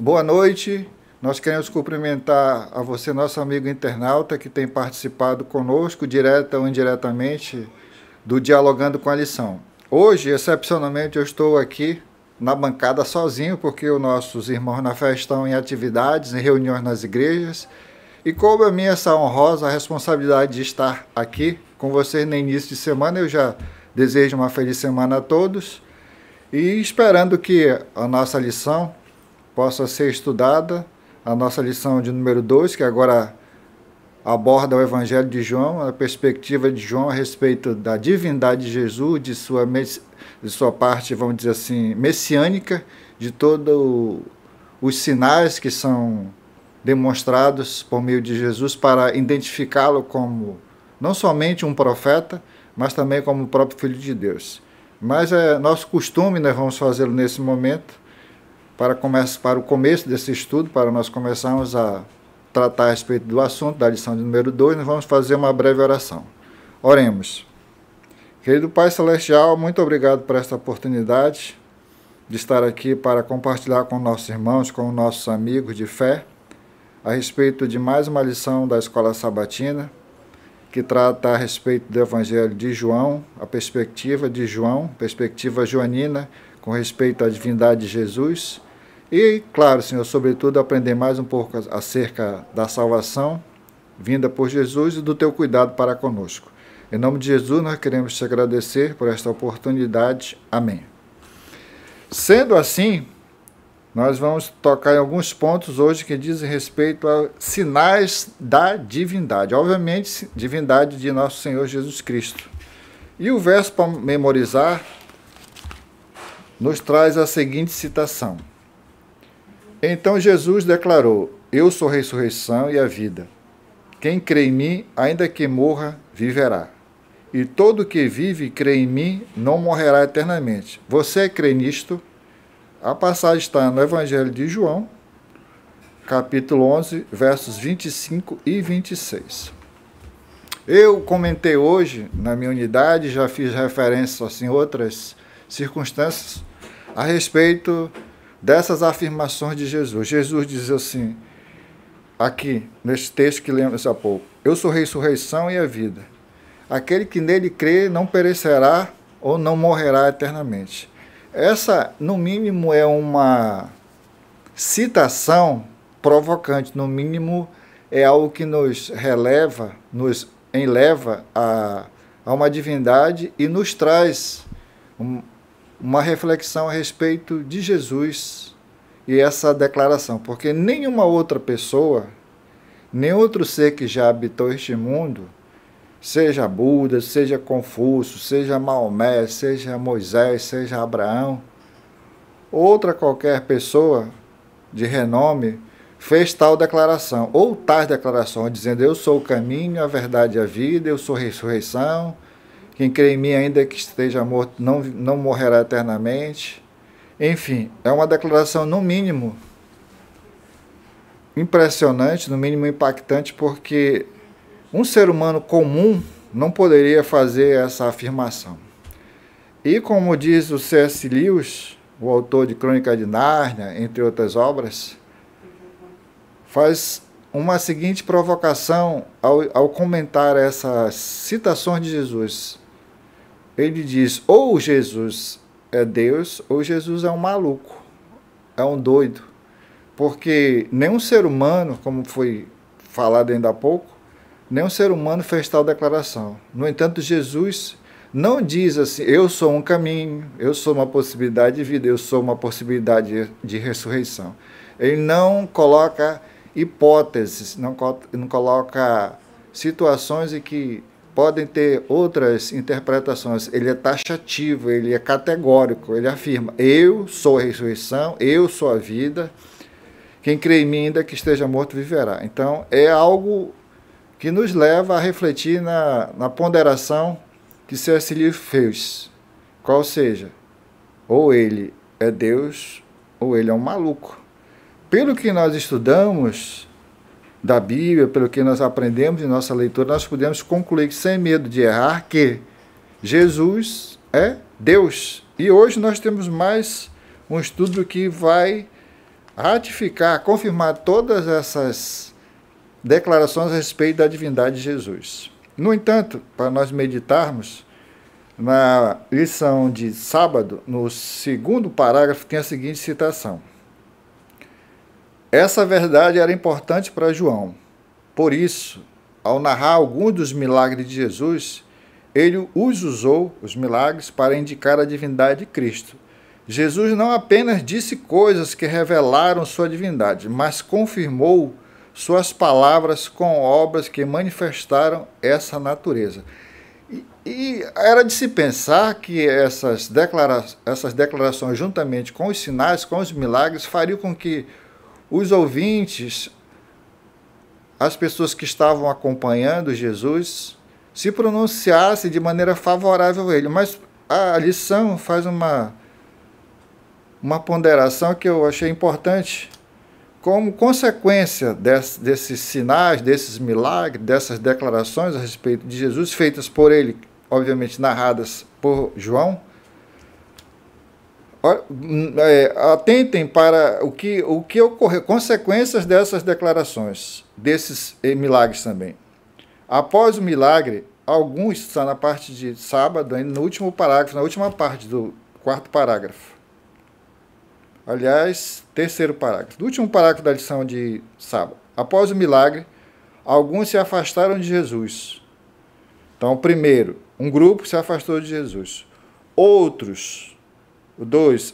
Boa noite. Nós queremos cumprimentar a você, nosso amigo internauta, que tem participado conosco, direta ou indiretamente, do Dialogando com a Lição. Hoje, excepcionalmente, eu estou aqui na bancada sozinho, porque os nossos irmãos na fé estão em atividades, em reuniões nas igrejas, e coube a mim essa honrosa responsabilidade de estar aqui com vocês no início de semana. Eu já desejo uma feliz semana a todos, e esperando que a nossa lição possa ser estudada, a nossa lição de número 2, que agora aborda o Evangelho de João, a perspectiva de João a respeito da divindade de Jesus, de sua parte, vamos dizer assim, messiânica, de todos os sinais que são demonstrados por meio de Jesus para identificá-lo como não somente um profeta, mas também como o próprio Filho de Deus. Mas é nosso costume, nós vamos fazê-lo nesse momento, para o começo desse estudo, para nós começarmos a tratar a respeito do assunto da lição de número 2, nós vamos fazer uma breve oração. Oremos. Querido Pai Celestial, muito obrigado por esta oportunidade de estar aqui para compartilhar com nossos irmãos, com nossos amigos de fé, a respeito de mais uma lição da Escola Sabatina, que trata a respeito do Evangelho de João, a perspectiva de João, perspectiva joanina, com respeito à divindade de Jesus. E, claro, Senhor, sobretudo, aprender mais um pouco acerca da salvação vinda por Jesus e do teu cuidado para conosco. Em nome de Jesus, nós queremos te agradecer por esta oportunidade. Amém. Sendo assim, nós vamos tocar em alguns pontos hoje que dizem respeito a sinais da divindade. Obviamente, divindade de nosso Senhor Jesus Cristo. E o verso para memorizar nos traz a seguinte citação. Então Jesus declarou: Eu sou a ressurreição e a vida. Quem crê em mim, ainda que morra, viverá. E todo que vive e crê em mim não morrerá eternamente. Você crê nisto? A passagem está no Evangelho de João, capítulo 11, versos 25 e 26. Eu comentei hoje, na minha unidade, já fiz referência assim, em outras circunstâncias, a respeito dessas afirmações de Jesus. Jesus diz assim, aqui, nesse texto que lemos há pouco: Eu sou a ressurreição e a vida. Aquele que nele crê não perecerá ou não morrerá eternamente. Essa, no mínimo, é uma citação provocante. No mínimo, é algo que nos releva, nos eleva a uma divindade e nos traz uma reflexão a respeito de Jesus e essa declaração, porque nenhuma outra pessoa, nem outro ser que já habitou este mundo, seja Buda, seja Confúcio, seja Maomé, seja Moisés, seja Abraão, outra qualquer pessoa de renome, fez tal declaração, ou tais declarações, dizendo: Eu sou o caminho, a verdade e a vida, eu sou a ressurreição, quem crê em mim, ainda que esteja morto, não morrerá eternamente. Enfim, é uma declaração, no mínimo, impressionante, no mínimo impactante, porque um ser humano comum não poderia fazer essa afirmação. E como diz o C.S. Lewis, o autor de Crônica de Nárnia, entre outras obras, faz uma seguinte provocação ao comentar essas citações de Jesus. Ele diz: ou Jesus é Deus, ou Jesus é um maluco, é um doido. Porque nenhum ser humano, como foi falado ainda há pouco, nenhum ser humano fez tal declaração. No entanto, Jesus não diz assim: eu sou um caminho, eu sou uma possibilidade de vida, eu sou uma possibilidade de ressurreição. Ele não coloca hipóteses, não coloca situações em que podem ter outras interpretações. Ele é taxativo, ele é categórico, ele afirma: eu sou a ressurreição, eu sou a vida, quem crê em mim, ainda que esteja morto, viverá. Então, é algo que nos leva a refletir na ponderação que C.S. Lewis fez. Qual seja, ou ele é Deus, ou ele é um maluco. Pelo que nós estudamos da Bíblia, pelo que nós aprendemos em nossa leitura, nós podemos concluir, sem medo de errar, que Jesus é Deus. E hoje nós temos mais um estudo que vai ratificar, confirmar todas essas declarações a respeito da divindade de Jesus. No entanto, para nós meditarmos, na lição de sábado, no segundo parágrafo, tem a seguinte citação: essa verdade era importante para João. Por isso, ao narrar alguns dos milagres de Jesus, ele os usou, os milagres, para indicar a divindade de Cristo. Jesus não apenas disse coisas que revelaram sua divindade, mas confirmou suas palavras com obras que manifestaram essa natureza. E era de se pensar que essas declarações, juntamente com os sinais, com os milagres, fariam com que os ouvintes, as pessoas que estavam acompanhando Jesus, se pronunciassem de maneira favorável a ele. Mas a lição faz uma ponderação que eu achei importante. Como consequência desses sinais, desses milagres, dessas declarações a respeito de Jesus, feitas por ele, obviamente narradas por João, atentem para o que ocorreu, consequências dessas declarações, desses milagres também. Após o milagre, alguns, está na parte de sábado, no último parágrafo, na última parte do quarto parágrafo. Aliás, terceiro parágrafo. Do último parágrafo da lição de sábado. Após o milagre, alguns se afastaram de Jesus. Então, primeiro, um grupo se afastou de Jesus. Outros,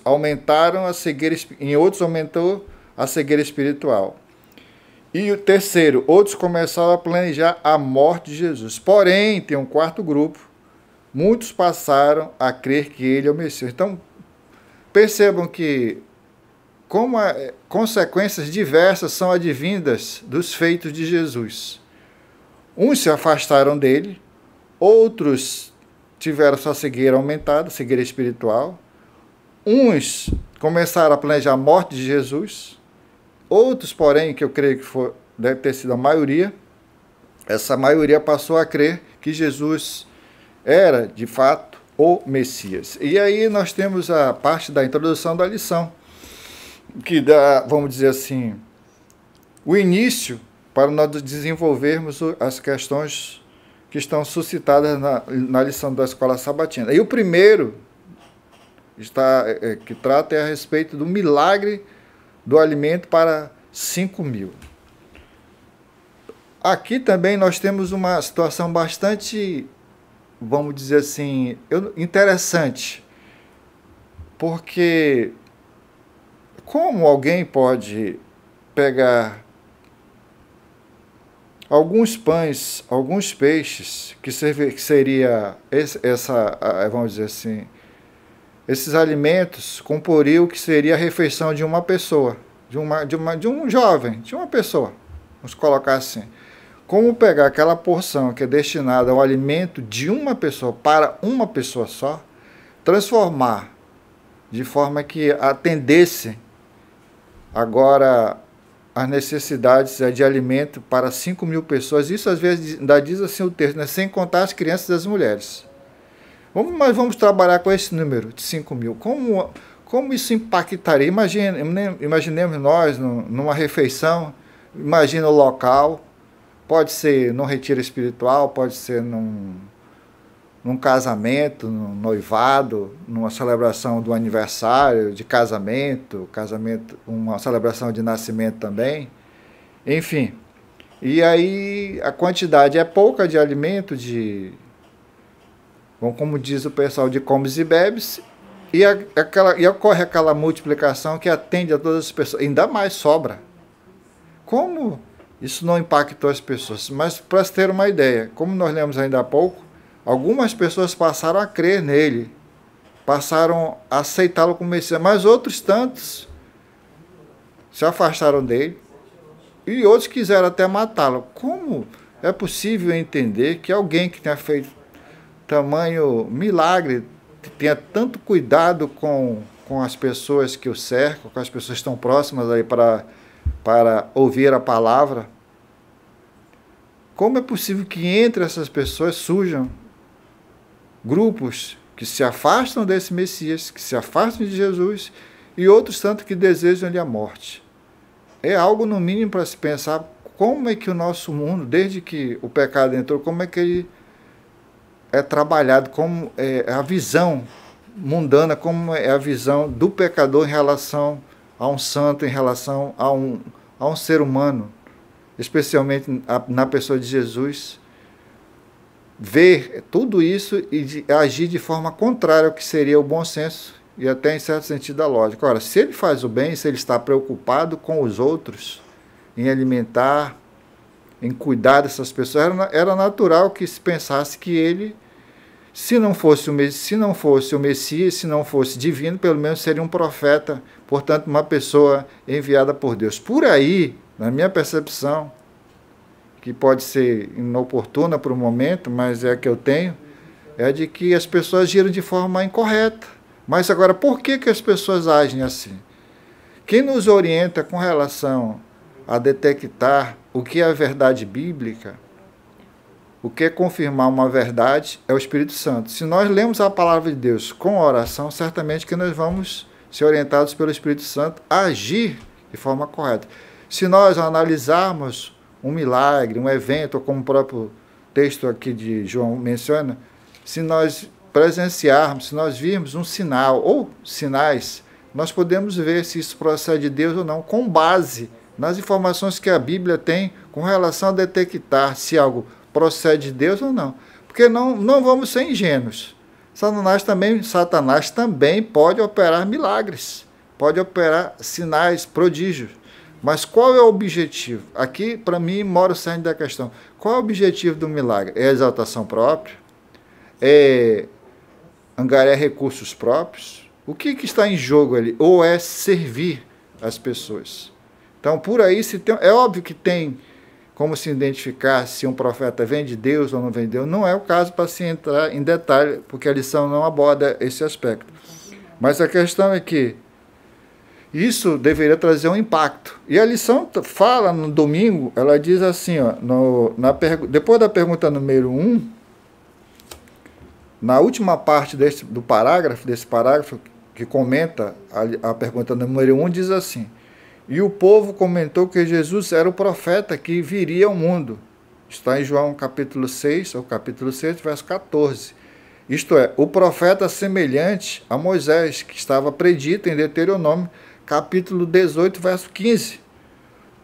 aumentaram a cegueira, em outros aumentou a cegueira espiritual. E o terceiro, outros começaram a planejar a morte de Jesus. Porém, tem um quarto grupo, muitos passaram a crer que ele é o Messias. Então, percebam que como consequências diversas são advindas dos feitos de Jesus. Uns se afastaram dele, outros tiveram sua cegueira aumentada, cegueira espiritual. Uns começaram a planejar a morte de Jesus. Outros, porém, que eu creio que deve ter sido a maioria, essa maioria passou a crer que Jesus era, de fato, o Messias. E aí nós temos a parte da introdução da lição, que dá, vamos dizer assim, o início para nós desenvolvermos as questões que estão suscitadas na lição da escola sabatina. E o primeiro que trata a respeito do milagre do alimento para 5.000. Aqui também nós temos uma situação bastante, vamos dizer assim, interessante, porque como alguém pode pegar alguns pães, alguns peixes, que seria vamos dizer assim, esses alimentos, comporiam o que seria a refeição de uma pessoa, de um jovem, de uma pessoa, vamos colocar assim. Como pegar aquela porção que é destinada ao alimento de uma pessoa para uma pessoa só, transformar de forma que atendesse agora as necessidades de alimento para 5.000 pessoas. Isso às vezes ainda diz assim o texto, né? Sem contar as crianças e as mulheres. Mas vamos trabalhar com esse número de 5.000. Como isso impactaria? Imaginemos nós numa refeição, imagina o local, pode ser num retiro espiritual, pode ser num casamento, num noivado, numa celebração do aniversário, de casamento, uma celebração de nascimento também, enfim. E aí a quantidade é pouca de alimento, como diz o pessoal, de comes e bebes, e ocorre aquela multiplicação que atende a todas as pessoas, ainda mais sobra. Como isso não impactou as pessoas? Mas para se ter uma ideia, como nós lemos ainda há pouco, algumas pessoas passaram a crer nele, passaram a aceitá-lo como Messias, mas outros tantos se afastaram dele e outros quiseram até matá-lo. Como é possível entender que alguém que tenha feito tamanho milagre, que tenha tanto cuidado com as pessoas que o cercam, com as pessoas que estão próximas aí para ouvir a palavra, como é possível que entre essas pessoas surjam grupos que se afastam desse Messias, que se afastam de Jesus, e outros tanto que desejam-lhe a morte? é algo no mínimo para se pensar como é que o nosso mundo, desde que o pecado entrou, como é que ele é trabalhado, como é a visão mundana, como é a visão do pecador em relação a um santo, em relação a um ser humano, especialmente na pessoa de Jesus. Ver tudo isso e agir de forma contrária ao que seria o bom senso e até em certo sentido a lógica. Ora, se ele faz o bem, se ele está preocupado com os outros, em alimentar, em cuidar dessas pessoas, era natural que se pensasse que ele, se não fosse o Messias, se não fosse divino, pelo menos seria um profeta, portanto uma pessoa enviada por Deus. Por aí, na minha percepção, que pode ser inoportuna para o momento, mas é a que eu tenho, é de que as pessoas agiram de forma incorreta. Mas agora, por que as pessoas agem assim? Quem nos orienta com relação a detectar o que é a verdade bíblica, o que é confirmar uma verdade, é o Espírito Santo. Se nós lemos a palavra de Deus com oração, certamente que nós vamos ser orientados pelo Espírito Santo a agir de forma correta. Se nós analisarmos um milagre, um evento, ou como o próprio texto aqui de João menciona, se nós presenciarmos, se nós virmos um sinal ou sinais, nós podemos ver se isso procede de Deus ou não, com base nas informações que a Bíblia tem com relação a detectar se algo procede de Deus ou não. Porque não vamos ser ingênuos. Satanás também pode operar milagres, pode operar sinais, prodígios. Mas qual é o objetivo? Aqui, para mim, mora o cerne da questão. Qual é o objetivo do milagre? É a exaltação própria? É angariar recursos próprios? O que está em jogo ali? Ou é servir as pessoas? Então, por aí, é óbvio que tem como se identificar se um profeta vem de Deus ou não vem de Deus. Não é o caso para se entrar em detalhe, porque a lição não aborda esse aspecto. Mas a questão é que isso deveria trazer um impacto. E a lição fala no domingo, ela diz assim, ó, depois da pergunta número 1, na última parte desse parágrafo que comenta a pergunta número 1, diz assim: e o povo comentou que Jesus era o profeta que viria ao mundo. Está em João capítulo 6, verso 14. Isto é, o profeta semelhante a Moisés, que estava predito em Deuteronômio, capítulo 18, verso 15.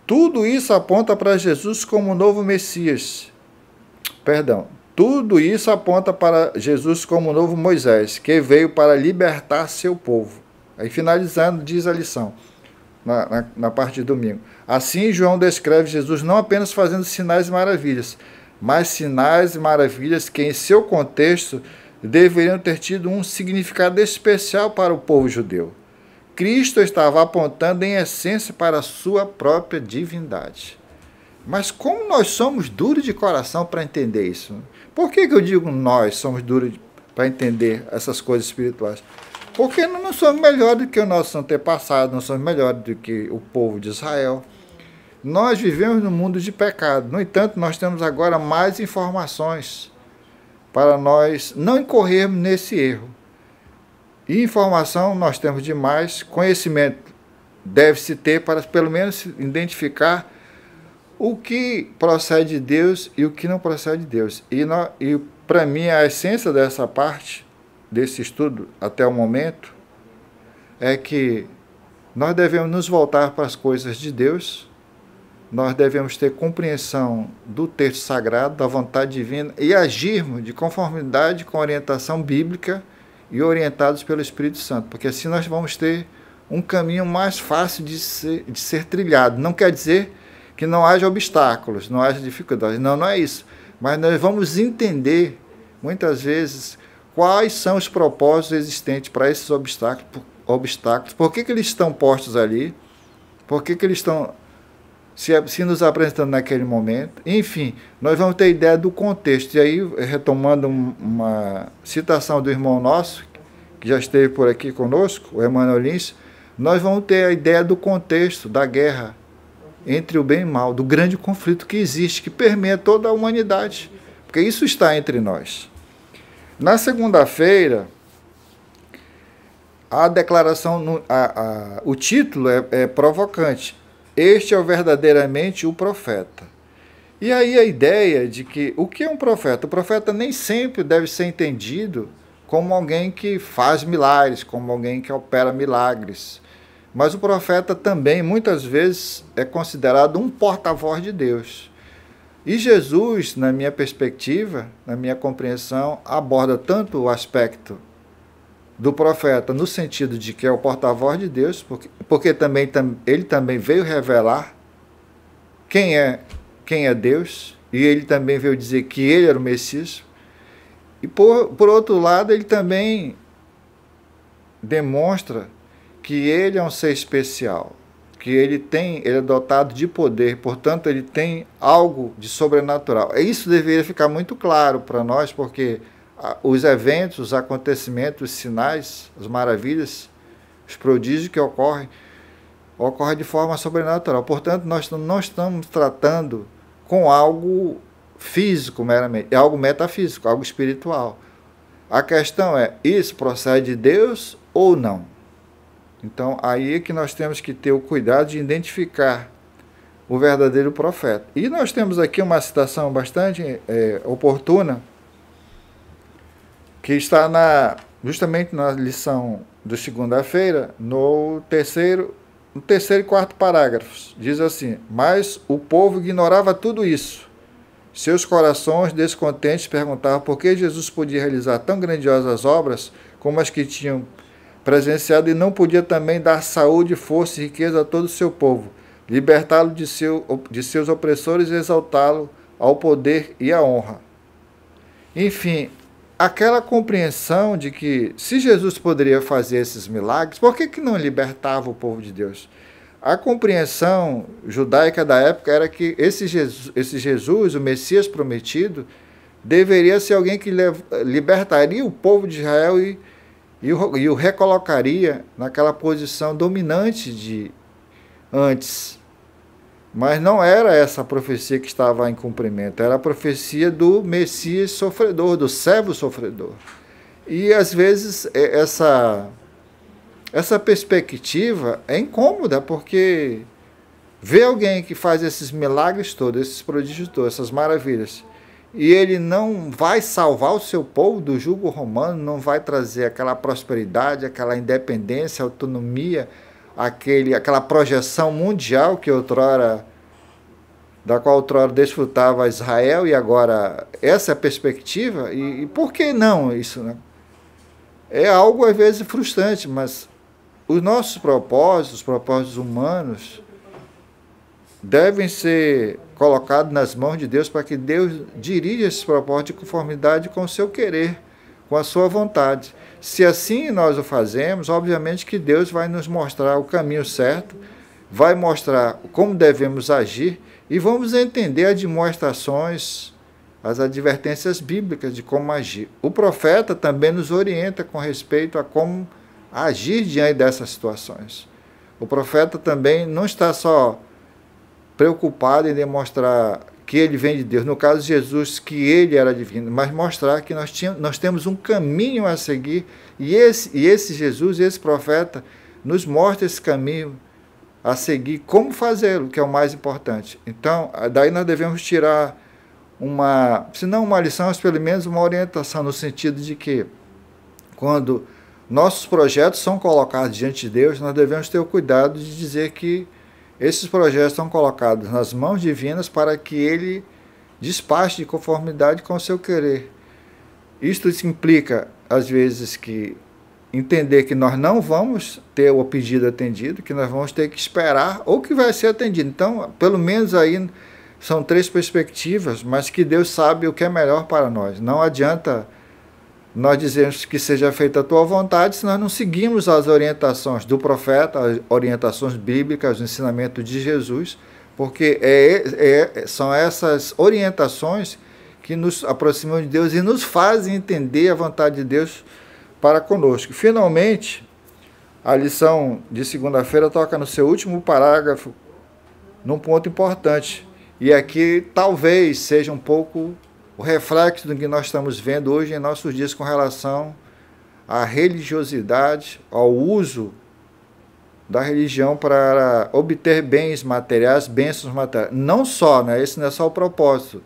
Tudo isso aponta para Jesus como o novo Messias. Tudo isso aponta para Jesus como o novo Moisés, que veio para libertar seu povo. Aí, finalizando, diz a lição, na parte de domingo. Assim, João descreve Jesus não apenas fazendo sinais e maravilhas, mas sinais e maravilhas que, em seu contexto, deveriam ter tido um significado especial para o povo judeu. Cristo estava apontando em essência para a sua própria divindade. Mas como nós somos duros de coração para entender isso? Por que eu digo nós somos duros para entender essas coisas espirituais? Porque não somos melhores do que o nosso antepassado, não somos melhores do que o povo de Israel. Nós vivemos num mundo de pecado. No entanto, nós temos agora mais informações para nós não incorrermos nesse erro. E informação nós temos demais, conhecimento deve-se ter para pelo menos identificar o que procede de Deus e o que não procede de Deus. E para mim a essência dessa parte, desse estudo até o momento, é que nós devemos nos voltar para as coisas de Deus, nós devemos ter compreensão do texto sagrado, da vontade divina e agirmos de conformidade com a orientação bíblica e orientados pelo Espírito Santo, porque assim nós vamos ter um caminho mais fácil de ser trilhado. Não quer dizer que não haja obstáculos, não haja dificuldades, não é isso, mas nós vamos entender, muitas vezes, quais são os propósitos existentes para esses obstáculos, por que eles estão postos ali, por que eles estão se nos apresentando naquele momento. Enfim, nós vamos ter ideia do contexto. E aí, retomando uma citação do irmão nosso, que já esteve por aqui conosco, o Emmanuel Lins, nós vamos ter a ideia do contexto da guerra entre o bem e o mal, do grande conflito que existe, que permeia toda a humanidade, porque isso está entre nós. Na segunda-feira, a declaração, o título é provocante. este é verdadeiramente o profeta. E aí a ideia de que o que é um profeta? O profeta nem sempre deve ser entendido como alguém que faz milagres, como alguém que opera milagres. Mas o profeta também, muitas vezes, é considerado um porta-voz de Deus. E Jesus, na minha perspectiva, na minha compreensão, aborda tanto o aspecto do profeta no sentido de que é o porta-voz de Deus, porque também, ele também veio revelar quem é Deus, e ele também veio dizer que ele era o Messias. E por outro lado, ele também demonstra que ele é um ser especial, que ele é dotado de poder, portanto ele tem algo de sobrenatural. Isso deveria ficar muito claro para nós, porque os eventos, os acontecimentos, os sinais, as maravilhas, os prodígios que ocorrem de forma sobrenatural. Portanto, nós não estamos tratando com algo físico meramente, é algo metafísico, algo espiritual. A questão é, isso procede de Deus ou não? Então, aí é que nós temos que ter o cuidado de identificar o verdadeiro profeta. E nós temos aqui uma citação bastante oportuna, que está justamente na lição de segunda-feira, no terceiro e quarto parágrafos. Diz assim: mas o povo ignorava tudo isso. Seus corações descontentes perguntavam por que Jesus podia realizar tão grandiosas obras como as que tinham presenciado e não podia também dar saúde, força e riqueza a todo o seu povo, libertá-lo de seus opressores e exaltá-lo ao poder e à honra. Enfim, aquela compreensão de que se Jesus poderia fazer esses milagres, por que não libertava o povo de Deus? A compreensão judaica da época era que esse Jesus, o Messias prometido, deveria ser alguém que libertaria o povo de Israel e o recolocaria naquela posição dominante de antes. Mas não era essa a profecia que estava em cumprimento, era a profecia do Messias sofredor, do servo sofredor. E às vezes essa perspectiva é incômoda, porque ver alguém que faz esses milagres todos, esses prodígios todos, essas maravilhas, e ele não vai salvar o seu povo do jugo romano, não vai trazer aquela prosperidade, aquela independência, autonomia, aquela projeção mundial que da qual outrora desfrutava Israel, e agora essa é a perspectiva, e por que não isso, né? É algo às vezes frustrante, mas os nossos propósitos, os propósitos humanos, devem ser colocados nas mãos de Deus para que Deus dirija esses propósitos de conformidade com o seu querer, com a sua vontade. Se assim nós o fazemos, obviamente que Deus vai nos mostrar o caminho certo, vai mostrar como devemos agir e vamos entender as demonstrações, as advertências bíblicas de como agir. O profeta também nos orienta com respeito a como agir diante dessas situações. O profeta também não está só preocupado em demonstrar que ele vem de Deus, no caso de Jesus, que ele era divino, mas mostrar que nós temos um caminho a seguir, e esse Jesus, esse profeta, nos mostra esse caminho a seguir, como fazê-lo, que é o mais importante. Então, daí nós devemos tirar se não uma lição, mas pelo menos uma orientação, no sentido de que, quando nossos projetos são colocados diante de Deus, nós devemos ter o cuidado de dizer que esses projetos são colocados nas mãos divinas para que ele despache de conformidade com o seu querer. Isto implica, às vezes, que entender que nós não vamos ter o pedido atendido, que nós vamos ter que esperar ou que vai ser atendido. Então, pelo menos aí são 3 perspectivas, mas que Deus sabe o que é melhor para nós. Não adianta nós dizermos que seja feita a tua vontade se nós não seguimos as orientações do profeta, as orientações bíblicas, o ensinamento de Jesus, porque são essas orientações que nos aproximam de Deus e nos fazem entender a vontade de Deus para conosco. Finalmente, a lição de segunda-feira toca no seu último parágrafo, num ponto importante, e aqui talvez seja um pouco o reflexo do que nós estamos vendo hoje em nossos dias com relação à religiosidade, ao uso da religião para obter bens materiais, bênçãos materiais. Não só, né? Esse não é só o propósito,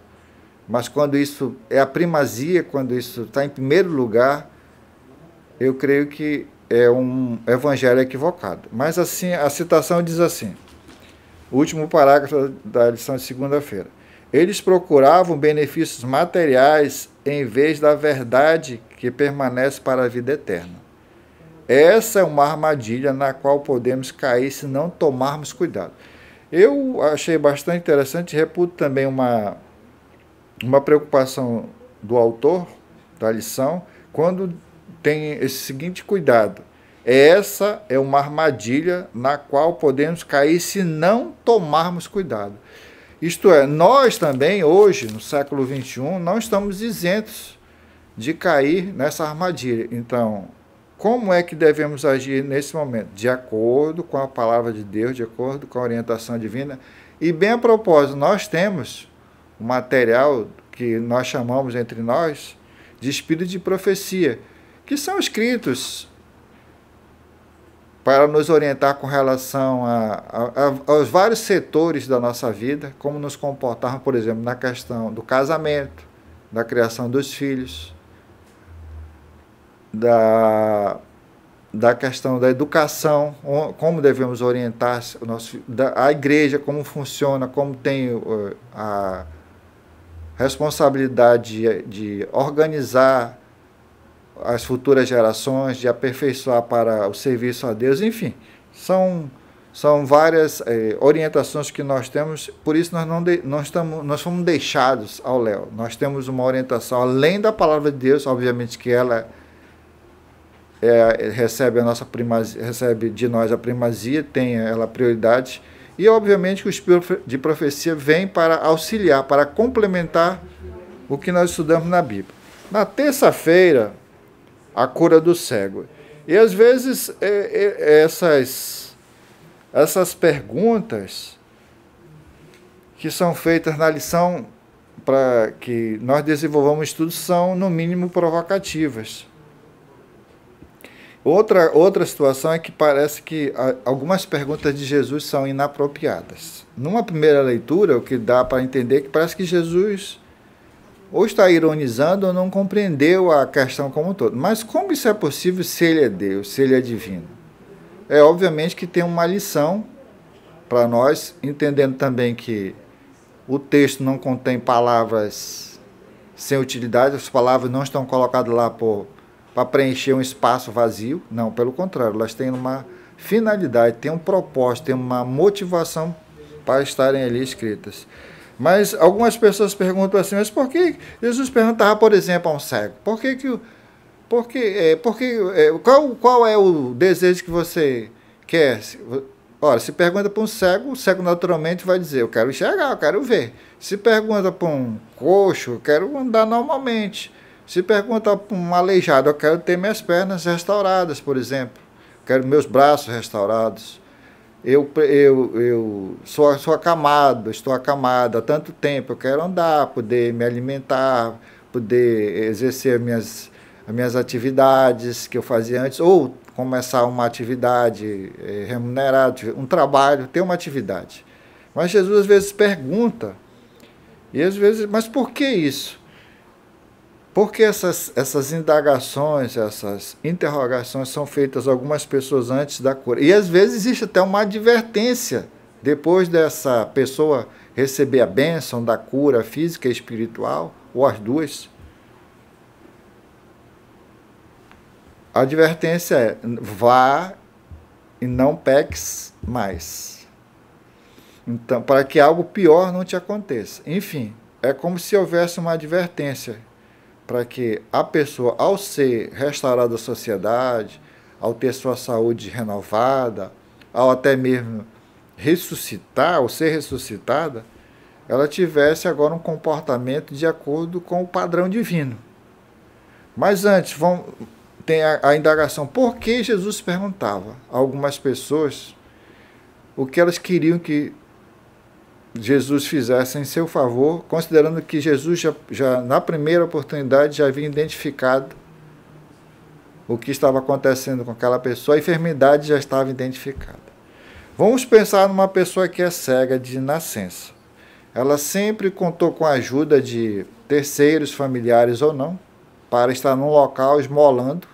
mas quando isso é a primazia, quando isso está em primeiro lugar, eu creio que é um evangelho equivocado. Mas assim, a citação diz assim, o último parágrafo da lição de segunda-feira. Eles procuravam benefícios materiais em vez da verdade que permanece para a vida eterna. Essa é uma armadilha na qual podemos cair se não tomarmos cuidado. Eu achei bastante interessante, reputo também uma preocupação do autor da lição, quando tem esse seguinte cuidado. Essa é uma armadilha na qual podemos cair se não tomarmos cuidado. Isto é, nós também, hoje, no século XXI, não estamos isentos de cair nessa armadilha. Então, como é que devemos agir nesse momento? De acordo com a palavra de Deus, de acordo com a orientação divina. E bem a propósito, nós temos um material que nós chamamos entre nós de espírito de profecia, que são escritos para nos orientar com relação aos vários setores da nossa vida, como nos comportarmos, por exemplo, na questão do casamento, da criação dos filhos, da questão da educação, como devemos orientar a igreja, como funciona, como tem a responsabilidade de organizar as futuras gerações, de aperfeiçoar para o serviço a Deus, enfim, são várias orientações que nós temos, por isso nós fomos deixados ao léu. Nós temos uma orientação além da palavra de Deus, obviamente que ela recebe recebe de nós a primazia, tem ela prioridade, e obviamente que o espírito de profecia vem para auxiliar, para complementar o que nós estudamos na Bíblia. Na terça-feira, a cura do cego. E às vezes essas perguntas que são feitas na lição para que nós desenvolvamos estudos são, no mínimo, provocativas. Outra situação é que parece que algumas perguntas de Jesus são inapropriadas. Numa primeira leitura, o que dá para entender é que parece que Jesus ou está ironizando ou não compreendeu a questão como um todo. Mas como isso é possível se ele é Deus, se ele é divino? É obviamente que tem uma lição para nós, entendendo também que o texto não contém palavras sem utilidade, as palavras não estão colocadas lá para preencher um espaço vazio, não, pelo contrário, elas têm uma finalidade, têm um propósito, têm uma motivação para estarem ali escritas. Mas algumas pessoas perguntam assim, mas por que Jesus perguntava, por exemplo, a um cego? Qual é o desejo que você quer? Ora, se pergunta para um cego, o cego naturalmente vai dizer, eu quero enxergar, eu quero ver. Se pergunta para um coxo, eu quero andar normalmente. Se pergunta para um aleijado, eu quero ter minhas pernas restauradas, por exemplo. Eu quero meus braços restaurados. Eu sou acamado, estou acamado há tanto tempo, eu quero andar, poder me alimentar, poder exercer as minhas atividades que eu fazia antes, ou começar uma atividade remunerada, um trabalho, ter uma atividade. Mas Jesus às vezes pergunta, e às vezes, mas por que isso? Por que essas indagações, essas interrogações são feitas a algumas pessoas antes da cura? E às vezes existe até uma advertência, depois dessa pessoa receber a bênção da cura física e espiritual, ou as duas. A advertência é, vá e não peques mais. Então, para que algo pior não te aconteça. Enfim, é como se houvesse uma advertência para que a pessoa, ao ser restaurada à sociedade, ao ter sua saúde renovada, ao até mesmo ressuscitar, ou ser ressuscitada, ela tivesse agora um comportamento de acordo com o padrão divino. Mas antes, tem a indagação, por que Jesus perguntava a algumas pessoas o que elas queriam que Jesus fizesse em seu favor, considerando que Jesus já na primeira oportunidade já havia identificado o que estava acontecendo com aquela pessoa, a enfermidade já estava identificada. Vamos pensar numa pessoa que é cega de nascença. Ela sempre contou com a ajuda de terceiros, familiares ou não, para estar num local esmolando,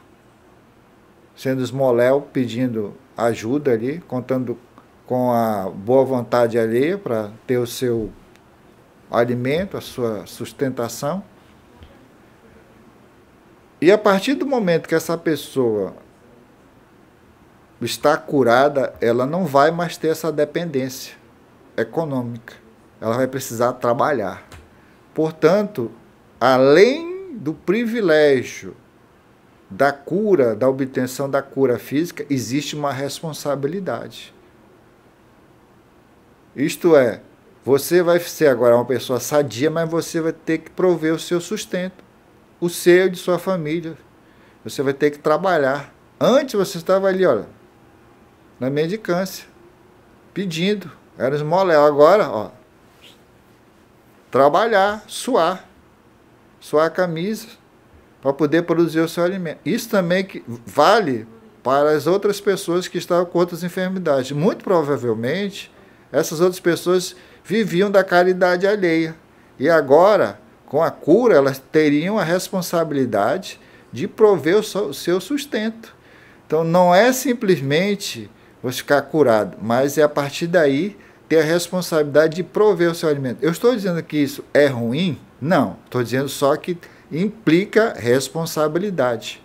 sendo esmoléu, pedindo ajuda ali, contando com a boa vontade alheia para ter o seu alimento, a sua sustentação. E a partir do momento que essa pessoa está curada, ela não vai mais ter essa dependência econômica. Ela vai precisar trabalhar. Portanto, além do privilégio da cura, da obtenção da cura física, existe uma responsabilidade. Isto é, você vai ser agora uma pessoa sadia, mas você vai ter que prover o seu sustento, o seu e de sua família. Você vai ter que trabalhar. Antes você estava ali, olha, na mendicância, pedindo, era esmoléu. Agora, ó, trabalhar, suar a camisa para poder produzir o seu alimento. Isso também que vale para as outras pessoas que estavam com outras enfermidades. Muito provavelmente, essas outras pessoas viviam da caridade alheia. E agora, com a cura, elas teriam a responsabilidade de prover o seu sustento. Então, não é simplesmente você ficar curado, mas é a partir daí ter a responsabilidade de prover o seu alimento. Eu estou dizendo que isso é ruim? Não. Estou dizendo só que implica responsabilidade.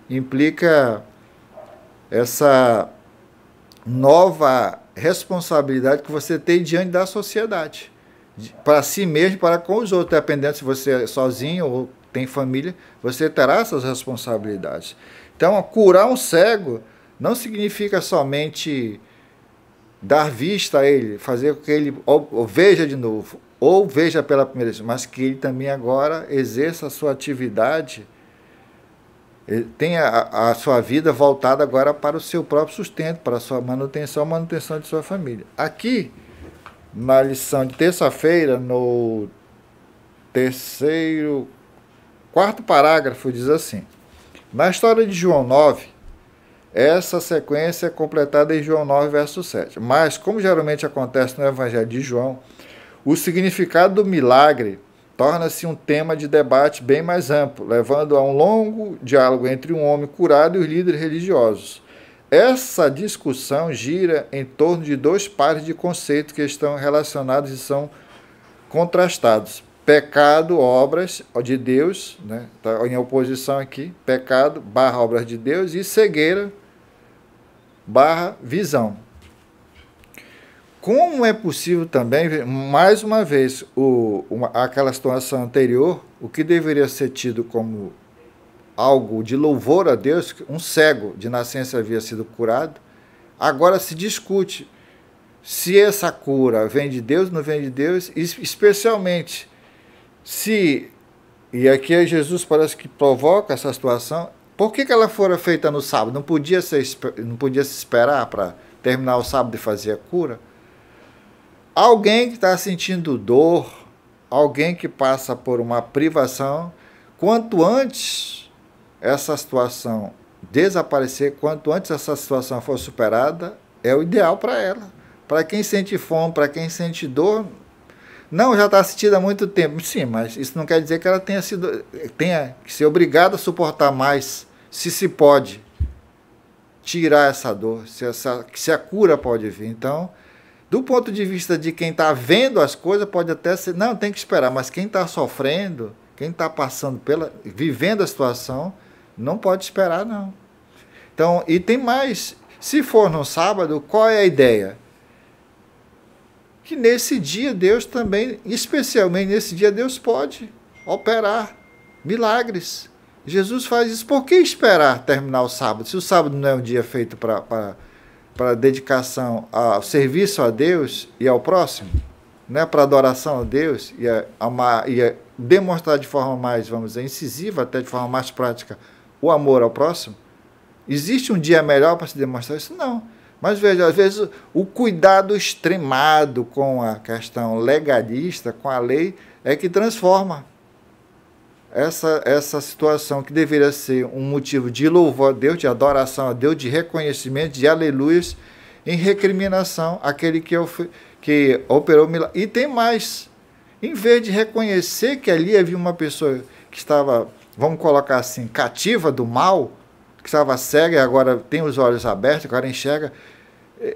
Implica essa nova responsabilidade que você tem diante da sociedade. Para si mesmo e para com os outros. Dependendo se você é sozinho ou tem família, você terá essas responsabilidades. Então, curar um cego não significa somente dar vista a ele, fazer com que ele ou veja de novo, ou veja pela primeira vez, mas que ele também agora exerça a sua atividade, ele tenha a sua vida voltada agora para o seu próprio sustento, para a sua manutenção de sua família. Aqui, na lição de terça-feira, no quarto parágrafo, diz assim: na história de João 9, essa sequência é completada em João 9, verso 7. Mas, como geralmente acontece no Evangelho de João, o significado do milagre torna-se um tema de debate bem mais amplo, levando a um longo diálogo entre um homem curado e os líderes religiosos. Essa discussão gira em torno de dois pares de conceitos que estão relacionados e são contrastados. Pecado, obras de Deus, né? Tá em oposição aqui, pecado, obras de Deus, e cegueira, visão. Como é possível também, mais uma vez, aquela situação anterior, o que deveria ser tido como algo de louvor a Deus, um cego de nascença havia sido curado, agora se discute se essa cura vem de Deus, não vem de Deus, especialmente se, e aqui Jesus parece que provoca essa situação, por que ela fora feita no sábado? Não podia se esperar para terminar o sábado e fazer a cura? Alguém que está sentindo dor, alguém que passa por uma privação, quanto antes essa situação desaparecer, quanto antes essa situação for superada, é o ideal para ela. Para quem sente fome, para quem sente dor, não, já está sentindo há muito tempo. Sim, mas isso não quer dizer que ela tenha que ser obrigada a suportar mais, se pode tirar essa dor, se a cura pode vir. Então, do ponto de vista de quem está vendo as coisas, pode até ser, não, tem que esperar, mas quem está sofrendo, quem está vivendo a situação, não pode esperar, não. Então, e tem mais, se for no sábado, qual é a ideia? Que nesse dia Deus também, especialmente nesse dia, Deus pode operar milagres. Jesus faz isso. Por que esperar terminar o sábado? Se o sábado não é um dia feito para dedicação ao serviço a Deus e ao próximo, né? Para adoração a Deus e a demonstrar de forma mais, vamos dizer, incisiva, até de forma mais prática, o amor ao próximo. Existe um dia melhor para se demonstrar isso? Não. Mas veja, às vezes o cuidado extremado com a questão legalista, com a lei, é que transforma essa situação que deveria ser um motivo de louvor a Deus, de adoração a Deus, de reconhecimento, de aleluias, em recriminação àquele que operou o milagre. E tem mais, em vez de reconhecer que ali havia uma pessoa que estava, vamos colocar assim, cativa do mal, que estava cega e agora tem os olhos abertos, agora enxerga,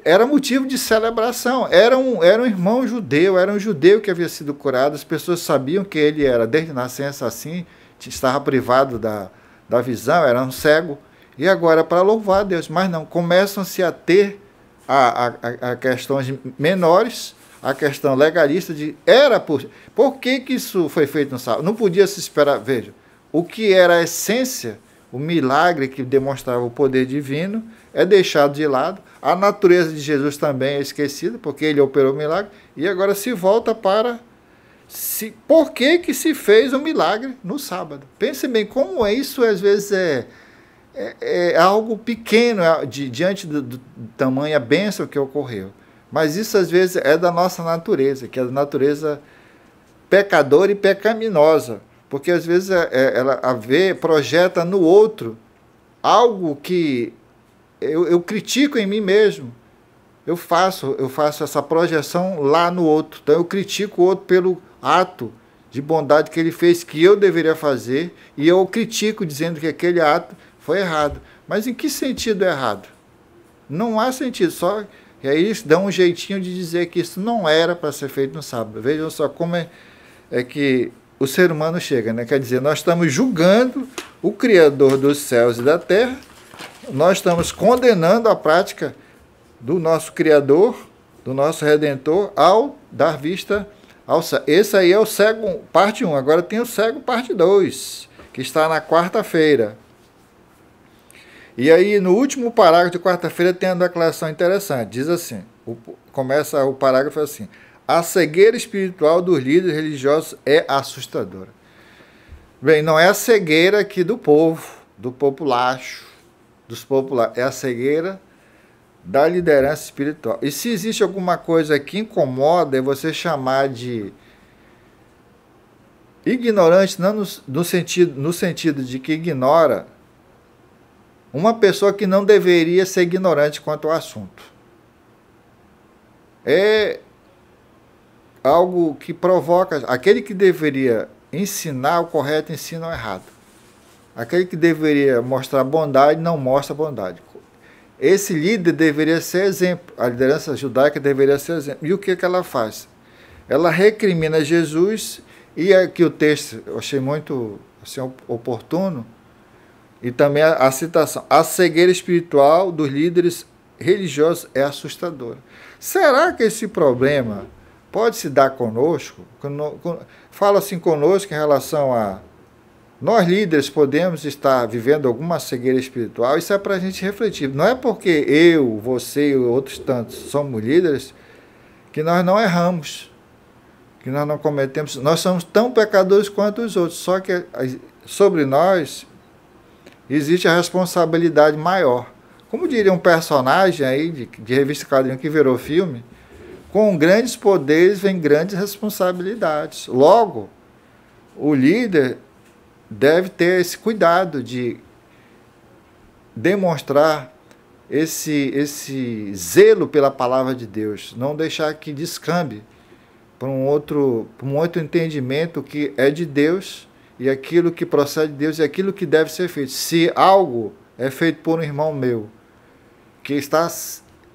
era motivo de celebração. Era um irmão judeu, era um judeu que havia sido curado, as pessoas sabiam que ele era desde nascença assim, estava privado da visão, era um cego, e agora para louvar a Deus. Mas não, começam-se a ter a questões menores, a questão legalista de por que isso foi feito no sábado? Não podia se esperar, veja, o que era a essência, o milagre que demonstrava o poder divino, é deixado de lado. A natureza de Jesus também é esquecida, porque ele operou o milagre, e agora se volta para por que se fez o milagre no sábado. Pense bem, como isso às vezes é algo pequeno diante do tamanho bênção que ocorreu. Mas isso às vezes é da nossa natureza, que é da natureza pecadora e pecaminosa. Porque às vezes ela projeta no outro algo que eu critico em mim mesmo. Eu faço essa projeção lá no outro. Então eu critico o outro pelo ato de bondade que ele fez, que eu deveria fazer, e eu critico dizendo que aquele ato foi errado. Mas em que sentido é errado? Não há sentido, só que aí eles dão um jeitinho de dizer que isso não era para ser feito no sábado. Vejam só como é que o ser humano chega, né? Quer dizer, nós estamos julgando o Criador dos céus e da terra, nós estamos condenando a prática do nosso Criador, do nosso Redentor, ao dar vista ao cego. Esse aí é o cego parte 1, agora tem o cego parte 2, que está na quarta-feira. E aí, no último parágrafo de quarta-feira, tem uma declaração interessante. Diz assim, começa o parágrafo assim: a cegueira espiritual dos líderes religiosos é assustadora. Bem, não é a cegueira aqui do povo, do populacho, dos populares, é a cegueira da liderança espiritual. E se existe alguma coisa que incomoda, é você chamar de ignorante, não no sentido de que ignora uma pessoa que não deveria ser ignorante quanto ao assunto. É algo que provoca aquele que deveria ensinar o correto, ensina o errado. Aquele que deveria mostrar bondade, não mostra bondade. Esse líder deveria ser exemplo, a liderança judaica deveria ser exemplo. E o que ela faz? Ela recrimina Jesus, e aqui o texto eu achei muito assim, oportuno, e também a citação: a cegueira espiritual dos líderes religiosos é assustadora. Será que esse problema pode se dar conosco? Fala assim conosco em relação a nós líderes podemos estar vivendo alguma cegueira espiritual. Isso é para a gente refletir. Não é porque eu, você e outros tantos somos líderes que nós não erramos, que nós não cometemos. Nós somos tão pecadores quanto os outros, só que sobre nós existe a responsabilidade maior. Como diria um personagem aí de revista quadrinho que virou filme, com grandes poderes vem grandes responsabilidades. Logo, o líder deve ter esse cuidado de demonstrar esse zelo pela palavra de Deus, não deixar que descambe para um outro entendimento que é de Deus, e aquilo que procede de Deus e aquilo que deve ser feito. Se algo é feito por um irmão meu, que está,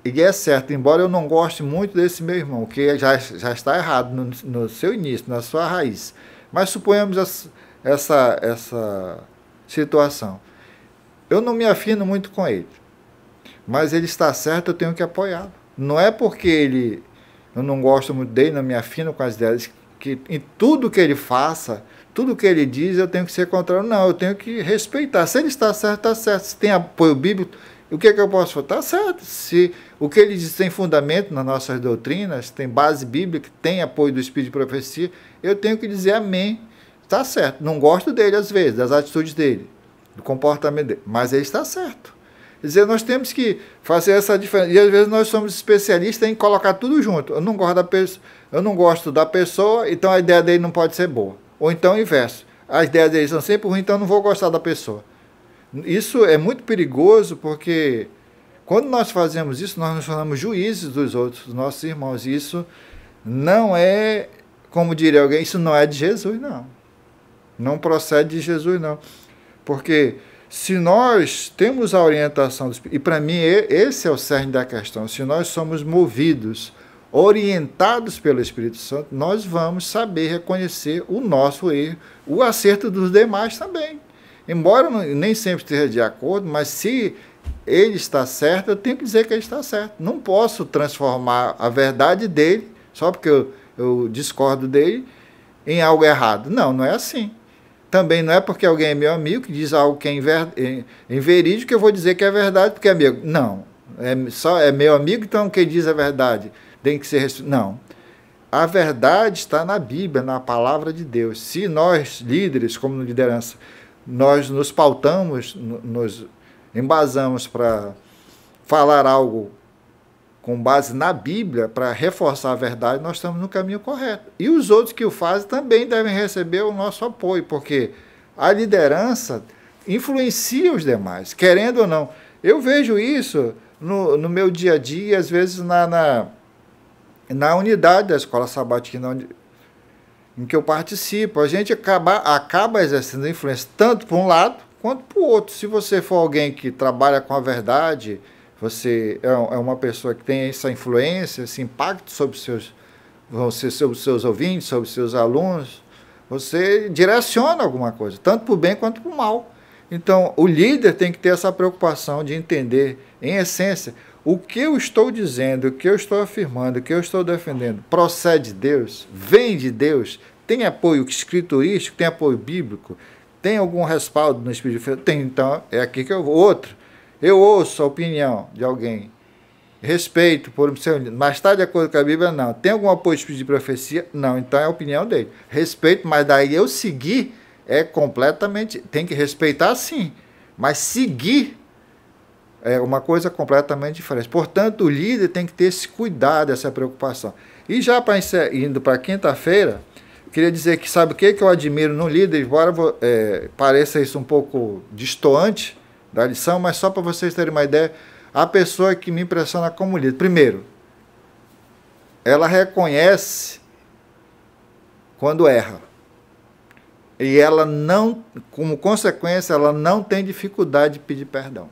e é certo, embora eu não goste muito desse meu irmão, que já está errado no seu início, na sua raiz, mas suponhamos essa situação. Eu não me afino muito com ele, mas ele está certo, eu tenho que apoiá-lo. Não é porque eu não gosto muito dele, não me afino com as ideias, que em tudo que ele faça, tudo que ele diz, eu tenho que ser contrário. Não, eu tenho que respeitar. Se ele está certo, está certo. Se tem apoio bíblico, o que eu posso falar? Está certo. Se o que ele diz tem fundamento nas nossas doutrinas, tem base bíblica, tem apoio do Espírito de profecia, eu tenho que dizer amém. Está certo. Não gosto dele às vezes, das atitudes dele, do comportamento dele, mas ele está certo. Quer dizer, nós temos que fazer essa diferença. E às vezes nós somos especialistas em colocar tudo junto. Eu não gosto da pessoa, então a ideia dele não pode ser boa. Ou então o inverso. As ideias dele são sempre ruins, então eu não vou gostar da pessoa. Isso é muito perigoso, porque Quando nós fazemos isso, nós nos tornamos juízes dos outros, dos nossos irmãos. E isso não é, como diria alguém, isso não é de Jesus, não. Não procede de Jesus, não. Porque se nós temos a orientação do Espírito, e para mim esse é o cerne da questão, se nós somos movidos, orientados pelo Espírito Santo, nós vamos saber reconhecer o nosso erro, o acerto dos demais também. Embora nem sempre esteja de acordo, mas se ele está certo, eu tenho que dizer que ele está certo. Não posso transformar a verdade dele, só porque eu discordo dele, em algo errado. Não, não é assim. Também não é porque alguém é meu amigo que diz algo que é inverídico que eu vou dizer que é verdade porque é amigo. Não. É meu amigo, então quem diz a verdade tem que ser... Não. A verdade está na Bíblia, na palavra de Deus. Se nós, líderes, como liderança, nós nos pautamos, nos embasamos para falar algo com base na Bíblia, para reforçar a verdade, nós estamos no caminho correto. E os outros que o fazem também devem receber o nosso apoio, porque a liderança influencia os demais, querendo ou não. Eu vejo isso no meu dia a dia, às vezes na unidade da escola sabatina em que eu participo. A gente acaba exercendo influência tanto para um lado quanto para o outro. Se você for alguém que trabalha com a verdade, você é uma pessoa que tem essa influência, esse impacto sobre sobre os seus ouvintes, sobre os seus alunos, você direciona alguma coisa, tanto para o bem quanto para o mal. Então, o líder tem que ter essa preocupação de entender, em essência, o que eu estou dizendo, o que eu estou afirmando, o que eu estou defendendo, procede de Deus, vem de Deus, tem apoio escriturístico, tem apoio bíblico, tem algum respaldo no Espírito Santo? Tem, então é aqui que eu vou. Outro, eu ouço a opinião de alguém, respeito por seu, mas está de acordo com a Bíblia? Não. Tem algum apoio de profecia? Não. Então é a opinião dele. Respeito, mas daí eu seguir é completamente... Tem que respeitar sim, mas seguir é uma coisa completamente diferente. Portanto, o líder tem que ter esse cuidado, essa preocupação. E já para indo para quinta-feira, eu queria dizer que sabe o que eu admiro no líder, embora pareça isso um pouco destoante da lição, mas só para vocês terem uma ideia, a pessoa que me impressiona como líder. Primeiro, ela reconhece quando erra. E ela não, como consequência, ela não tem dificuldade de pedir perdão.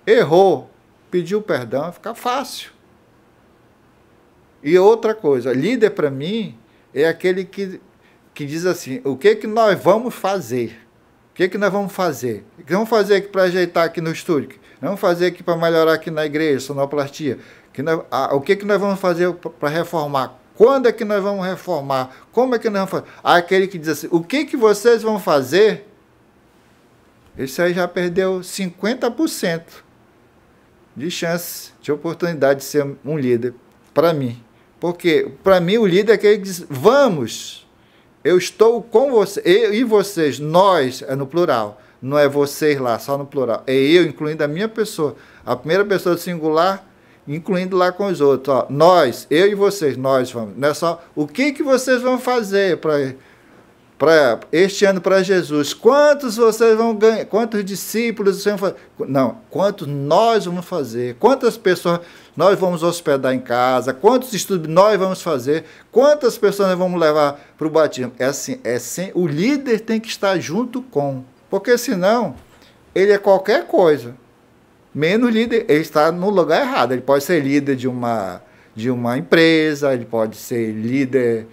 Errou, pediu perdão, fica fácil. E outra coisa, líder para mim é aquele que diz assim, o que nós vamos fazer? O que nós vamos fazer? O que vamos fazer aqui para ajeitar aqui no estúdio? O que vamos fazer aqui para melhorar aqui na igreja, sonoplastia? O que nós vamos fazer para reformar? Quando é que nós vamos reformar? Como é que nós vamos fazer? Aquele que diz assim, o que vocês vão fazer? Esse aí já perdeu 50% de chance, de oportunidade de ser um líder, para mim. Porque, para mim, o líder é aquele que diz, vamos, eu estou com você, eu e vocês, nós, é no plural, não é vocês lá, só no plural, é eu, incluindo a minha pessoa, a primeira pessoa do singular, incluindo lá com os outros, ó, nós, eu e vocês, nós vamos, não é só, o que vocês vão fazer para este ano para Jesus, quantos vocês vão ganhar, quantos discípulos vocês vão fazer, não, quantos nós vamos fazer, quantas pessoas nós vamos hospedar em casa, quantos estudos nós vamos fazer, quantas pessoas nós vamos levar para o batismo, o líder tem que estar junto com, porque senão ele é qualquer coisa, menos líder, ele está no lugar errado, ele pode ser líder de uma empresa, ele pode ser líder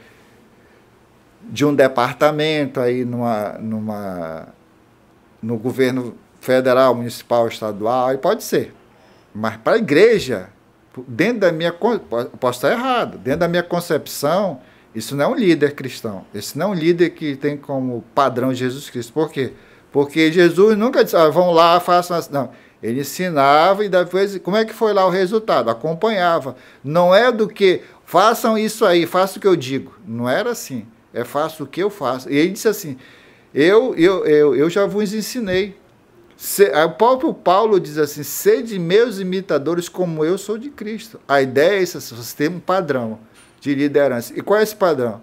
de um departamento aí no governo federal, municipal, estadual, aí pode ser. Mas para a igreja, dentro da minha... Posso estar errado. Dentro da minha concepção, isso não é um líder cristão. Esse não é um líder que tem como padrão Jesus Cristo. Por quê? Porque Jesus nunca disse, vão lá, façam assim. Não. Ele ensinava e depois, como é que foi lá o resultado? Acompanhava. Não é do que, façam isso aí, façam o que eu digo. Não era assim. É faço o que eu faço. E ele disse assim, eu já vos ensinei. O próprio Paulo diz assim, sede meus imitadores como eu sou de Cristo. A ideia é essa, você tem um padrão de liderança. E qual é esse padrão?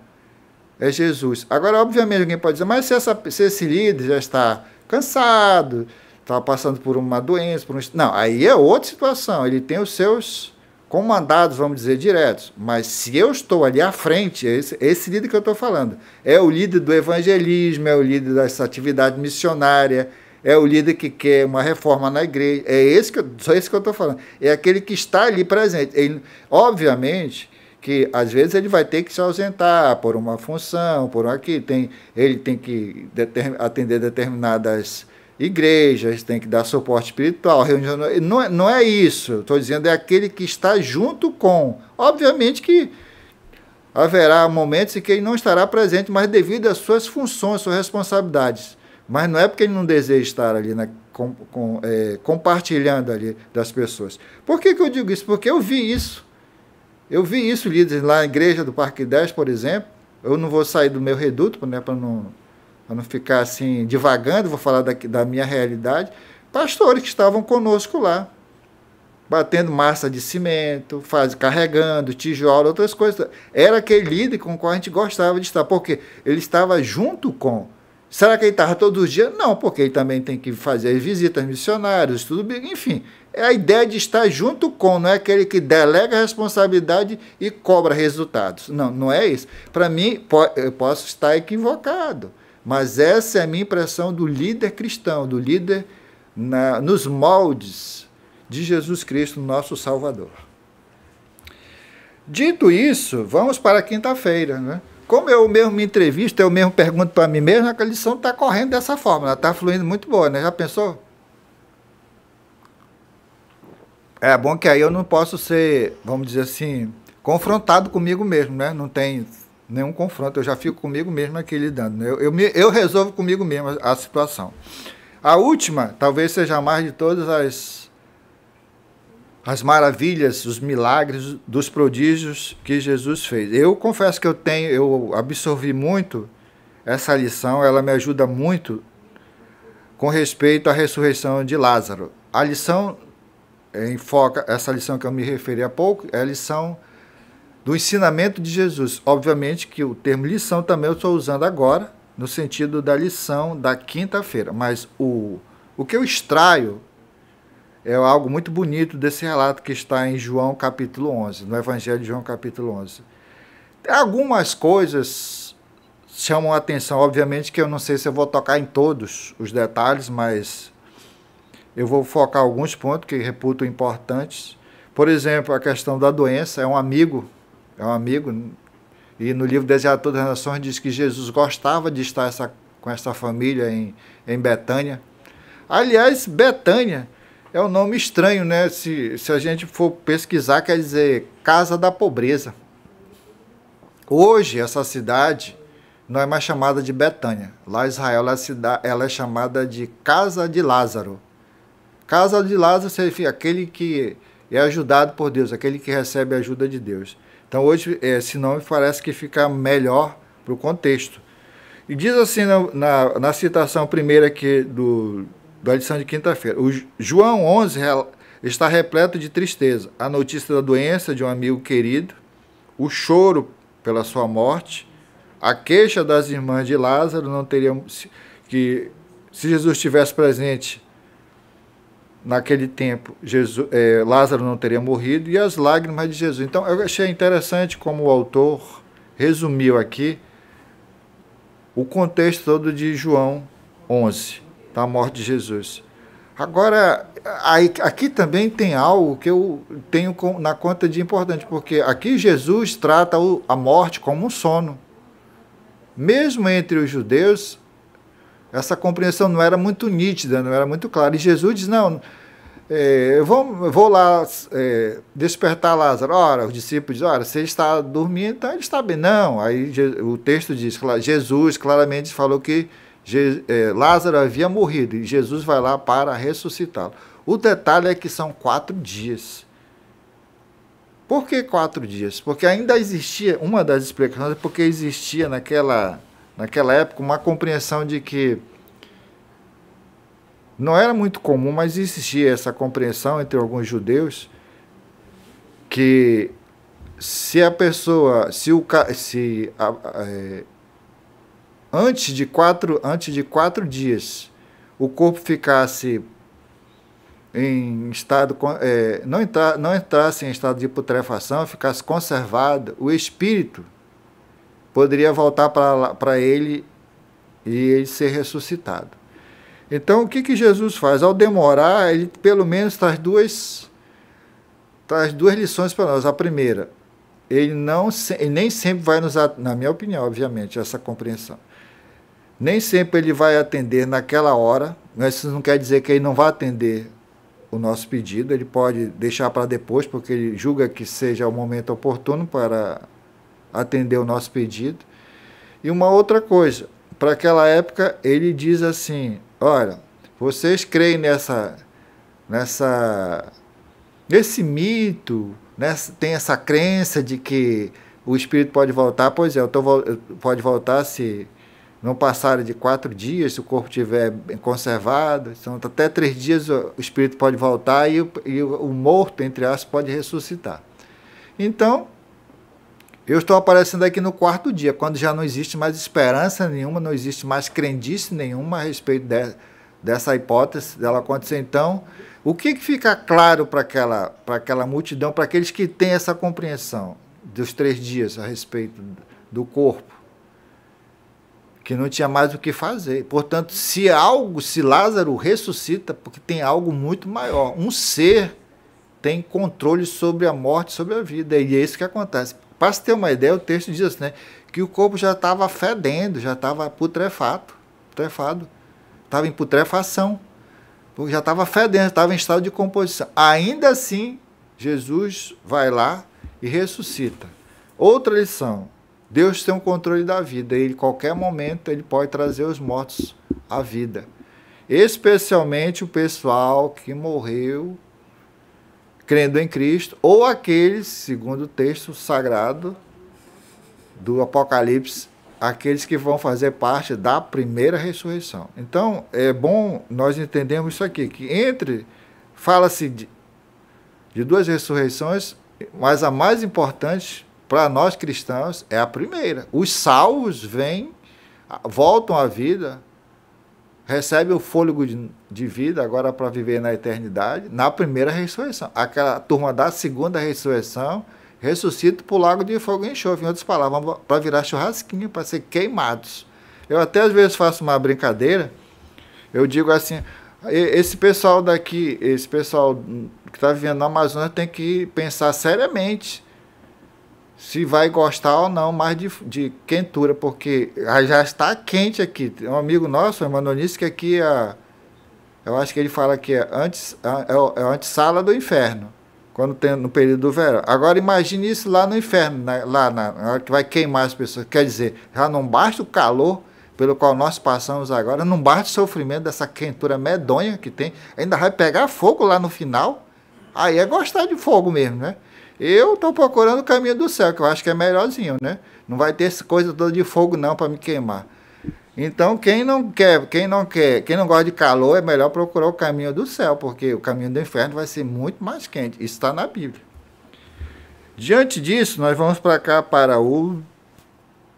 É Jesus. Agora, obviamente, alguém pode dizer, mas se esse líder já está cansado, está passando por uma doença, não, aí é outra situação, ele tem os seus comandados, vamos dizer, diretos, mas se eu estou ali à frente, esse líder que eu estou falando, é o líder do evangelismo, é o líder dessa atividade missionária, é o líder que quer uma reforma na igreja, só esse que eu estou falando, é aquele que está ali presente. Ele, obviamente, que às vezes ele vai ter que se ausentar por uma função, por aqui, ele tem que atender determinadas igrejas, tem que dar suporte espiritual, reunião, não é isso, estou dizendo, é aquele que está junto com, obviamente que haverá momentos em que ele não estará presente, mas devido às suas funções, suas responsabilidades, mas não é porque ele não deseja estar ali, né, compartilhando ali das pessoas. Por que eu digo isso? Porque eu vi isso, líderes lá na igreja do Parque 10, por exemplo. Eu não vou sair do meu reduto, né, para não ficar assim divagando, vou falar da minha realidade. Pastores que estavam conosco lá, batendo massa de cimento, carregando tijolo, outras coisas. Era aquele líder com o qual a gente gostava de estar, porque ele estava junto com. Será que ele estava todos os dias? Não, porque ele também tem que fazer visitas missionárias, tudo, enfim. É a ideia de estar junto com, não é aquele que delega a responsabilidade e cobra resultados. Não, não é isso. Para mim, eu posso estar equivocado, mas essa é a minha impressão do líder cristão, do líder nos moldes de Jesus Cristo, nosso Salvador. Dito isso, vamos para a quinta-feira, né? Como eu mesmo me entrevisto, eu mesmo pergunto para mim mesmo, a lição está correndo dessa forma, ela está fluindo muito boa, né? Já pensou? É bom que aí eu não posso ser, vamos dizer assim, confrontado comigo mesmo, né? Não tem nenhum confronto, eu já fico comigo mesmo aqui lidando, né? Eu resolvo comigo mesmo a situação. A última, talvez seja a mais de todas as maravilhas, os milagres, dos prodígios que Jesus fez. Eu confesso que eu absorvi muito essa lição, ela me ajuda muito com respeito à ressurreição de Lázaro. A lição enfoca, essa lição que eu me referi há pouco, é a lição do ensinamento de Jesus. Obviamente que o termo lição também eu estou usando agora, no sentido da lição da quinta-feira, mas o que eu extraio é algo muito bonito desse relato que está em João capítulo 11, no Evangelho de João capítulo 11. Algumas coisas chamam a atenção, obviamente que eu não sei se eu vou tocar em todos os detalhes, mas eu vou focar alguns pontos que reputo importantes. Por exemplo, a questão da doença, é um amigo, e no livro Desejar Todas as Nações diz que Jesus gostava de estar com essa família em Betânia. Aliás, Betânia é um nome estranho, né? Se a gente for pesquisar, quer dizer casa da pobreza. Hoje, essa cidade não é mais chamada de Betânia. Lá em Israel, ela é chamada de Casa de Lázaro. Casa de Lázaro significa aquele que é ajudado por Deus, aquele que recebe a ajuda de Deus. Então, hoje, esse nome parece que fica melhor para o contexto. E diz assim na citação primeira aqui da lição de quinta-feira: o João 11 está repleto de tristeza. A notícia da doença de um amigo querido, o choro pela sua morte, a queixa das irmãs de Lázaro, não teriam, que se Jesus estivesse presente naquele tempo, Lázaro não teria morrido, e as lágrimas de Jesus. Então, eu achei interessante como o autor resumiu aqui o contexto todo de João 11, da morte de Jesus. Agora, aqui também tem algo que eu tenho na conta de importante, porque aqui Jesus trata a morte como um sono. Mesmo entre os judeus, essa compreensão não era muito nítida, não era muito clara. E Jesus diz, não, eu vou lá despertar Lázaro. Ora, os discípulos dizem, ora, se ele está dormindo, então ele está bem. Não, aí o texto diz, Jesus claramente falou que Lázaro havia morrido e Jesus vai lá para ressuscitá-lo. O detalhe é que são 4 dias. Por que 4 dias? Porque ainda existia, uma das explicações é porque existia naquela época uma compreensão de que não era muito comum, mas existia essa compreensão entre alguns judeus que se a pessoa, antes de 4 dias o corpo ficasse em estado, não entrasse em estado de putrefação, ficasse conservado, o espírito poderia voltar para ele e ele ser ressuscitado. Então, o que Jesus faz? Ao demorar, ele pelo menos traz duas lições para nós. A primeira, ele nem sempre vai nos, na minha opinião, obviamente, essa compreensão. Nem sempre ele vai atender naquela hora, mas isso não quer dizer que ele não vai atender o nosso pedido, ele pode deixar para depois, porque ele julga que seja o momento oportuno para atender o nosso pedido. E uma outra coisa, para aquela época ele diz assim, olha, vocês creem nesse mito, tem essa crença de que o espírito pode voltar, pois é, pode voltar se não passarem de 4 dias, se o corpo estiver conservado, então até 3 dias o espírito pode voltar e o morto, entre aspas, pode ressuscitar. Então, eu estou aparecendo aqui no 4º dia, quando já não existe mais esperança nenhuma, não existe mais crendice nenhuma a respeito dessa hipótese dela acontecer. Então, o que fica claro para aquela multidão, para aqueles que têm essa compreensão dos 3 dias a respeito do corpo? Que não tinha mais o que fazer. Portanto, se Lázaro ressuscita, porque tem algo muito maior. Um ser tem controle sobre a morte, sobre a vida. E é isso que acontece. Para se ter uma ideia, o texto diz assim, né, que o corpo já estava fedendo, já estava putrefado, estava em putrefação, porque já estava fedendo, estava em estado de composição. Ainda assim, Jesus vai lá e ressuscita. Outra lição, Deus tem o controle da vida, e em qualquer momento ele pode trazer os mortos à vida. Especialmente o pessoal que morreu crendo em Cristo, ou aqueles, segundo o texto sagrado do Apocalipse, aqueles que vão fazer parte da primeira ressurreição. Então, é bom nós entendermos isso aqui, que fala-se de 2 ressurreições, mas a mais importante para nós cristãos é a primeira. Os salvos voltam à vida, recebem o fôlego de vida agora para viver na eternidade, na primeira ressurreição. Aquela turma da segunda ressurreição ressuscita para o lago de fogo e enxofre, em outras palavras, para virar churrasquinho, para ser queimados. Eu até às vezes faço uma brincadeira, eu digo assim, esse pessoal daqui, esse pessoal que está vivendo na Amazônia tem que pensar seriamente se vai gostar ou não mais de quentura, porque já está quente aqui. Tem um amigo nosso, o Emmanuel, que aqui eu acho que ele fala que é a antessala do inferno, quando tem no período do verão. Agora imagine isso lá no inferno, na hora que vai queimar as pessoas. Quer dizer, já não basta o calor pelo qual nós passamos agora, não basta o sofrimento dessa quentura medonha que tem, ainda vai pegar fogo lá no final. Aí é gostar de fogo mesmo, né? Eu estou procurando o caminho do céu, que eu acho que é melhorzinho, né? Não vai ter essa coisa toda de fogo não para me queimar. Então, quem não gosta de calor, é melhor procurar o caminho do céu, porque o caminho do inferno vai ser muito mais quente. Isso está na Bíblia. Diante disso, nós vamos para cá para o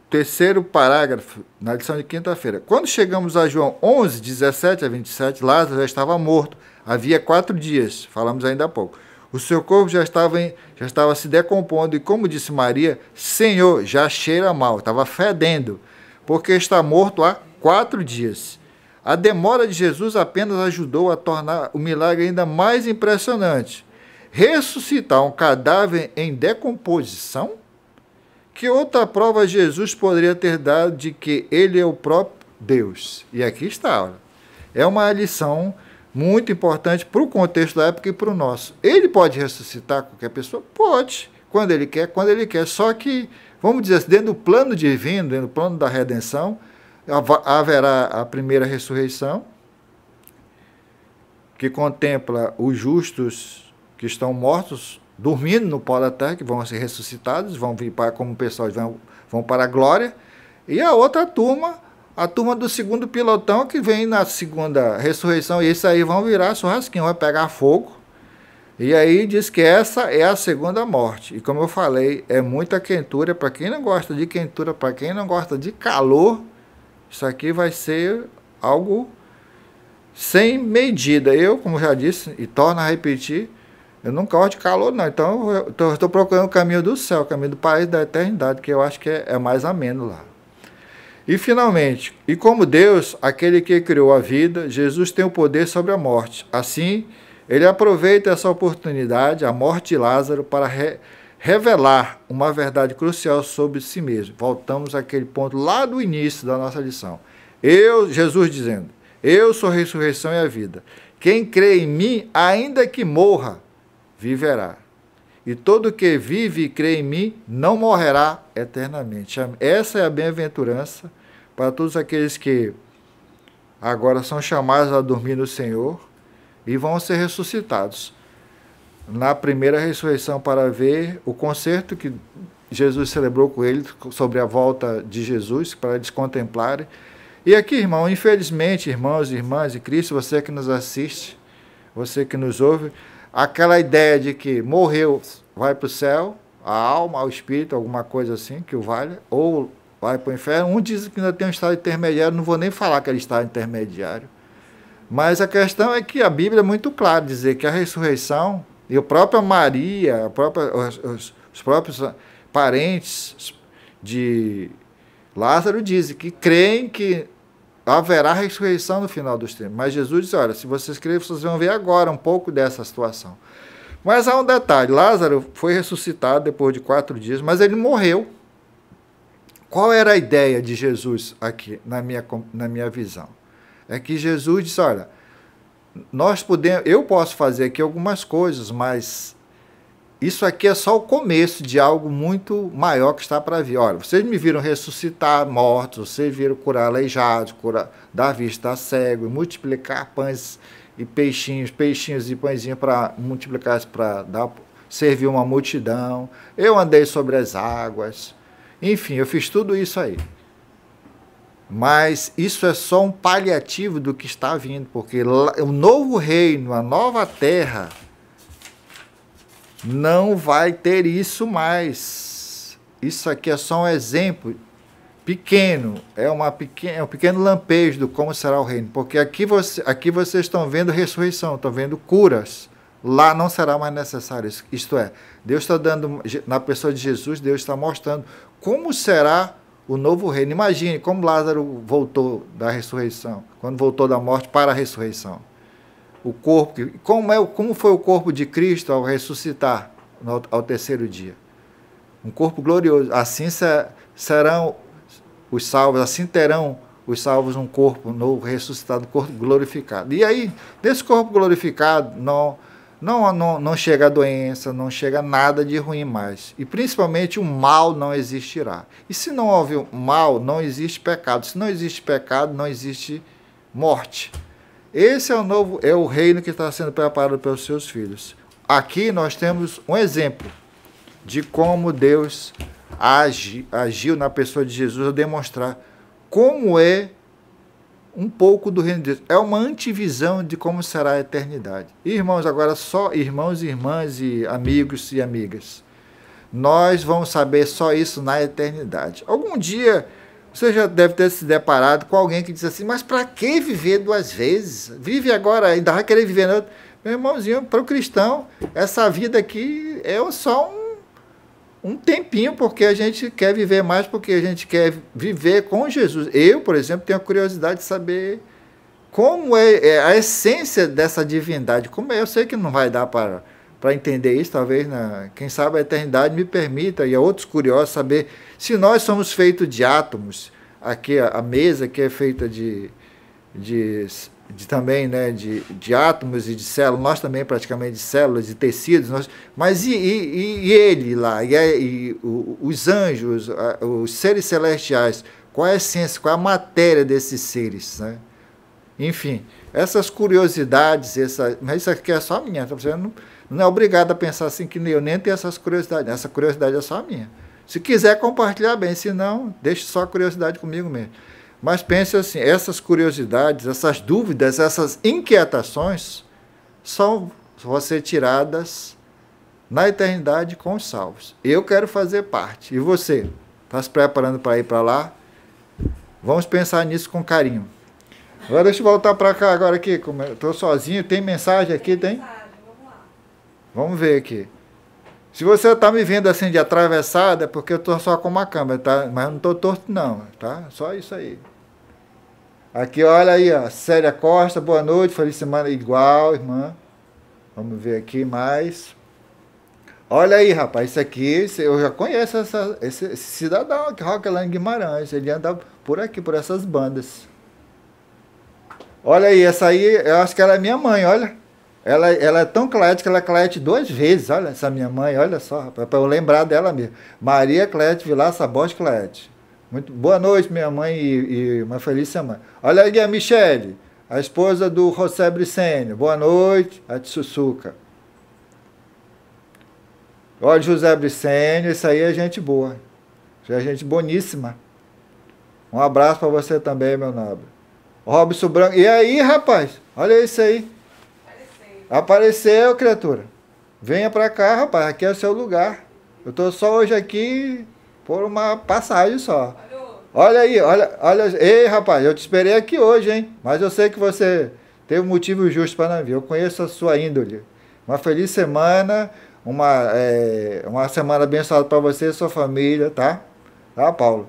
3º parágrafo, na lição de quinta-feira. Quando chegamos a João 11, 17 a 27, Lázaro já estava morto. Havia 4 dias, falamos ainda há pouco. O seu corpo já estava se decompondo e, como disse Maria, Senhor, já cheira mal, estava fedendo, porque está morto há 4 dias. A demora de Jesus apenas ajudou a tornar o milagre ainda mais impressionante. Ressuscitar um cadáver em decomposição? Que outra prova Jesus poderia ter dado de que ele é o próprio Deus? E aqui está, olha. É uma lição muito importante para o contexto da época e para o nosso. Ele pode ressuscitar qualquer pessoa? Pode, quando ele quer. Só que, vamos dizer assim, dentro do plano divino, dentro do plano da redenção, haverá a primeira ressurreição, que contempla os justos que estão mortos, dormindo no pó da terra, que vão ser ressuscitados, vão vir para, como pessoas, vão para a glória, e a outra turma, a turma do segundo pilotão, que vem na segunda ressurreição, e esses aí vão virar churrasquinho, vai pegar fogo, e aí diz que essa é a segunda morte. E como eu falei, é muita quentura, para quem não gosta de quentura, para quem não gosta de calor, isso aqui vai ser algo sem medida. Eu, como já disse, e torno a repetir, eu não gosto de calor, não. Então, eu estou procurando o caminho do céu, o caminho do país da eternidade, que eu acho que é mais ameno lá. E, finalmente, e como Deus, aquele que criou a vida, Jesus tem o poder sobre a morte. Assim, ele aproveita essa oportunidade, a morte de Lázaro, para revelar uma verdade crucial sobre si mesmo. Voltamos àquele ponto lá do início da nossa lição. Jesus dizendo, eu sou a ressurreição e a vida. Quem crê em mim, ainda que morra, viverá. E todo que vive e crê em mim, não morrerá eternamente. Essa é a bem-aventurança para todos aqueles que agora são chamados a dormir no Senhor e vão ser ressuscitados na primeira ressurreição, para ver o concerto que Jesus celebrou com eles sobre a volta de Jesus, para eles contemplarem. E aqui, irmão, infelizmente, irmãos e irmãs de Cristo, você que nos assiste, você que nos ouve, aquela ideia de que morreu, vai para o céu, a alma, o espírito, alguma coisa assim, que o valha, ou vai para o inferno. Um diz que ainda tem um estado intermediário, não vou nem falar que ele está intermediário. Mas a questão é que a Bíblia é muito clara, dizer que a ressurreição, e a própria Maria, os próprios parentes de Lázaro dizem que creem que haverá ressurreição no final dos tempos. Mas Jesus diz, olha, se vocês crerem, vocês vão ver agora um pouco dessa situação. Mas há um detalhe, Lázaro foi ressuscitado depois de 4 dias, mas ele morreu. Qual era a ideia de Jesus aqui, na minha visão? É que Jesus disse, olha, eu posso fazer aqui algumas coisas, mas isso aqui é só o começo de algo muito maior que está para vir. Olha, vocês me viram ressuscitar mortos, vocês viram curar aleijados, dar vista a cego, multiplicar pães e peixinhos e pãezinhos para multiplicar, para servir uma multidão. Eu andei sobre as águas. Enfim, eu fiz tudo isso aí. Mas isso é só um paliativo do que está vindo, porque o novo reino, a nova terra, não vai ter isso mais. Isso aqui é só um exemplo pequeno, é um pequeno lampejo de como será o reino, porque aqui vocês estão vendo ressurreição, estão vendo curas. Lá não será mais necessário isso. Isto é, Deus está dando, na pessoa de Jesus, Deus está mostrando como será o novo reino. Imagine como Lázaro voltou da ressurreição, quando voltou da morte para a ressurreição. O corpo, como foi o corpo de Cristo ao ressuscitar ao terceiro dia? Um corpo glorioso. Assim serão os salvos, assim terão os salvos um corpo novo, ressuscitado, um corpo glorificado. E aí, nesse corpo glorificado, não chega a doença, não chega nada de ruim mais. E principalmente o mal não existirá. E se não houve mal, não existe pecado. Se não existe pecado, não existe morte. Esse é o reino que está sendo preparado pelos seus filhos. Aqui nós temos um exemplo de como Deus agiu na pessoa de Jesus, a demonstrar como é um pouco do reino de Deus. É uma antivisão de como será a eternidade. Irmãos, agora só irmãos e irmãs e amigos e amigas. Nós vamos saber só isso na eternidade. Algum dia você já deve ter se deparado com alguém que diz assim, mas para que viver 2 vezes? Vive agora, ainda vai querer viver na outra. Meu irmãozinho, para o cristão, essa vida aqui é só um tempinho, porque a gente quer viver mais, porque a gente quer viver com Jesus. Eu, por exemplo, tenho a curiosidade de saber como é a essência dessa divindade. Como é? Eu sei que não vai dar para entender isso, talvez, quem sabe a eternidade me permita, e a outros curiosos, saber se nós somos feitos de átomos. Aqui a mesa que é feita também, né, de átomos e de células, nós também praticamente de células, de tecidos, mas e ele lá, os anjos, os seres celestiais, qual é a essência, qual é a matéria desses seres, né? Enfim, essas curiosidades, mas isso aqui é só minha, você não é obrigado a pensar assim que eu nem tenho essas curiosidades, essa curiosidade é só minha. Se quiser compartilhar bem, se não, deixe só a curiosidade comigo mesmo. Mas pense assim, essas curiosidades, essas dúvidas, essas inquietações vão ser tiradas na eternidade com os salvos. Eu quero fazer parte. E você? Está se preparando para ir para lá? Vamos pensar nisso com carinho. Agora deixa eu voltar para cá agora aqui. Como eu tô sozinho, tem mensagem aqui, tem? Vamos lá. Vamos ver aqui. Se você tá me vendo assim de atravessada, é porque eu tô só com uma câmera, tá? Mas eu não tô torto não, tá? Só isso aí. Aqui, olha aí, ó. Célia Costa, boa noite, feliz semana igual, irmã. Vamos ver aqui mais. Olha aí, rapaz, isso aqui, eu já conheço esse cidadão aqui, Roquelane Guimarães. Ele anda por aqui, por essas bandas. Olha aí, essa aí, eu acho que ela é minha mãe, olha. Ela é tão Cleide que ela é Cleide 2 vezes, olha, essa minha mãe, olha só, para eu lembrar dela mesmo. Maria Cleide Vilar Sabote Cleide. Muito boa noite, minha mãe, e uma feliz semana. Olha aí a Michele, a esposa do José Bricênio. Boa noite, a Tsussuca. Olha, José Bricênio, isso aí é gente boa. Isso é gente boníssima. Um abraço para você também, meu nobre. Robson Branco. E aí, rapaz? Olha isso aí. Apareceu, criatura. Venha pra cá, rapaz. Aqui é o seu lugar. Eu tô só hoje aqui por uma passagem só. Olha aí, olha. Ei, rapaz, eu te esperei aqui hoje, hein? Mas eu sei que você teve um motivo justo para não vir. Eu conheço a sua índole. Uma feliz semana. Uma semana abençoada para você e sua família, tá? Tá, Paulo?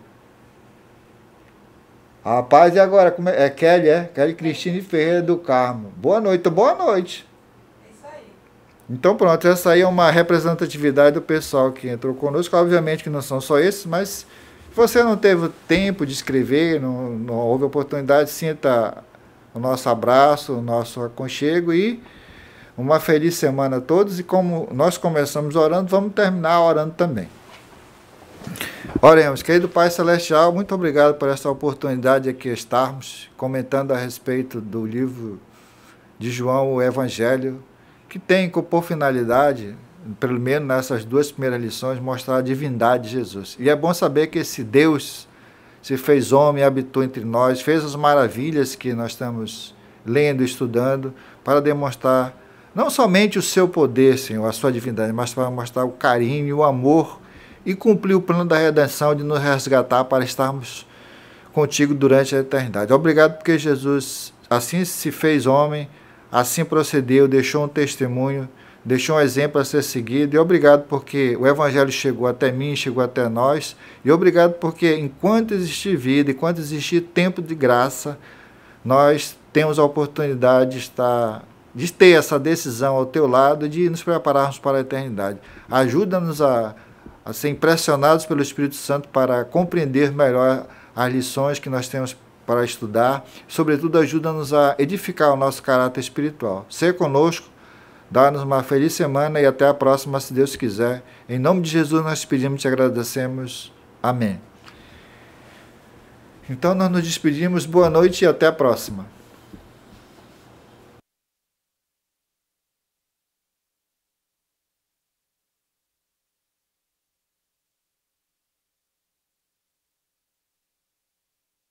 Rapaz, e agora? Como é Kelly, é? Kelly Cristine Ferreira do Carmo. Boa noite, boa noite. Então pronto, essa aí é uma representatividade do pessoal que entrou conosco. Obviamente que não são só esses, mas se você não teve tempo de escrever, não houve oportunidade, sinta o nosso abraço, o nosso aconchego e uma feliz semana a todos. E como nós começamos orando, vamos terminar orando também. Oremos, querido Pai Celestial, muito obrigado por essa oportunidade de aqui estarmos comentando a respeito do livro de João, o Evangelho, que tem por finalidade, pelo menos nessas 2 primeiras lições, mostrar a divindade de Jesus. E é bom saber que esse Deus se fez homem, habitou entre nós, fez as maravilhas que nós estamos lendo e estudando, para demonstrar não somente o seu poder, Senhor, a sua divindade, mas para mostrar o carinho e o amor e cumprir o plano da redenção de nos resgatar para estarmos contigo durante a eternidade. Obrigado porque Jesus assim se fez homem, assim procedeu, deixou um testemunho, deixou um exemplo a ser seguido. E obrigado porque o Evangelho chegou até mim, chegou até nós. E obrigado porque enquanto existir vida, enquanto existir tempo de graça, nós temos a oportunidade de ter essa decisão ao teu lado e de nos prepararmos para a eternidade. Ajuda-nos a ser impressionados pelo Espírito Santo para compreender melhor as lições que nós temos para estudar. Sobretudo, ajuda-nos a edificar o nosso caráter espiritual. Ser conosco, dá-nos uma feliz semana e até a próxima, se Deus quiser. Em nome de Jesus, nós pedimos e te agradecemos. Amém. Então, nós nos despedimos. Boa noite e até a próxima.